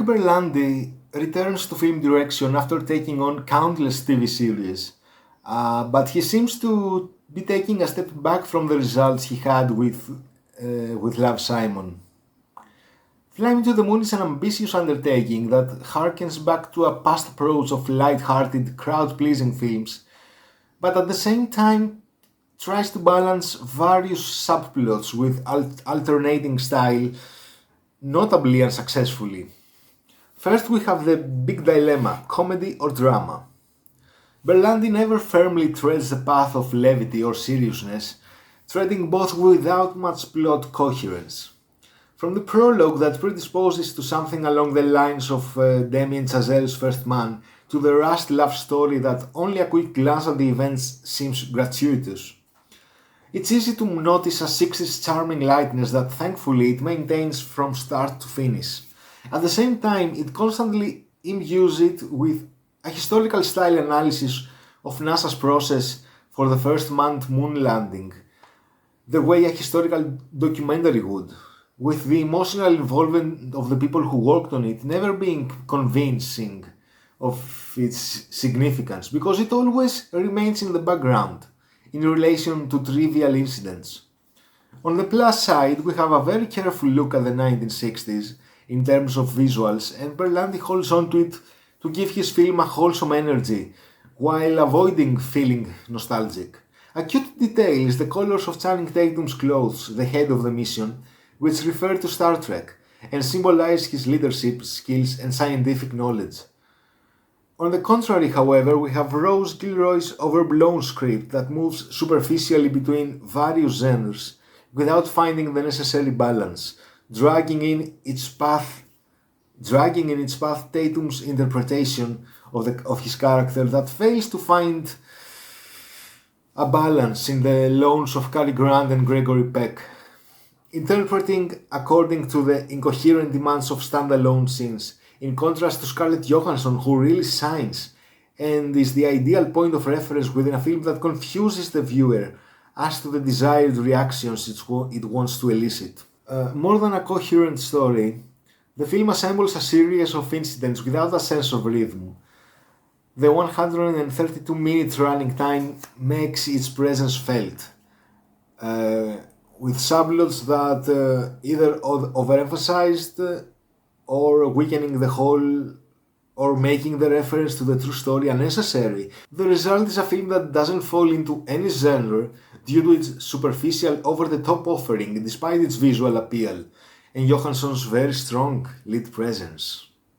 Berlanti returns to film direction after taking on countless TV series, but he seems to be taking a step back from the results he had with Love, Simon. Flying to the Moon is an ambitious undertaking that harkens back to a past approach of light-hearted, crowd-pleasing films, but at the same time tries to balance various subplots with alternating style, notably unsuccessfully. First we have the big dilemma, comedy or drama. Berlanti never firmly treads the path of levity or seriousness, treading both without much plot coherence. From the prologue that predisposes to something along the lines of Damien Chazelle's First Man, to the rushed love story that only a quick glance at the events seems gratuitous. It's easy to notice a 60s charming lightness that thankfully it maintains from start to finish. At the same time, it constantly imbues it with a historical style analysis of NASA's process for the first manned moon landing, the way a historical documentary would, with the emotional involvement of the people who worked on it never being convincing of its significance, because it always remains in the background in relation to trivial incidents. On the plus side, we have a very careful look at the 1960s in terms of visuals, and Berlanti holds on to it to give his film a wholesome energy while avoiding feeling nostalgic. A cute detail is the colors of Channing Tatum's clothes, the head of the mission, which refer to Star Trek and symbolize his leadership skills and scientific knowledge. On the contrary, however, we have Rose Gilroy's overblown script that moves superficially between various genres without finding the necessary balance, dragging in its path Tatum's interpretation of his character that fails to find a balance in the loans of Cary Grant and Gregory Peck, interpreting according to the incoherent demands of standalone scenes, in contrast to Scarlett Johansson, who really shines and is the ideal point of reference within a film that confuses the viewer as to the desired reactions it wants to elicit. More than a coherent story, the film assembles a series of incidents without a sense of rhythm. The 132-minute running time makes its presence felt, with subplots that either overemphasized or weakening the whole or making the reference to the true story unnecessary. The result is a film that doesn't fall into any genre due to its superficial, over-the-top offering despite its visual appeal and Johansson's very strong lead presence.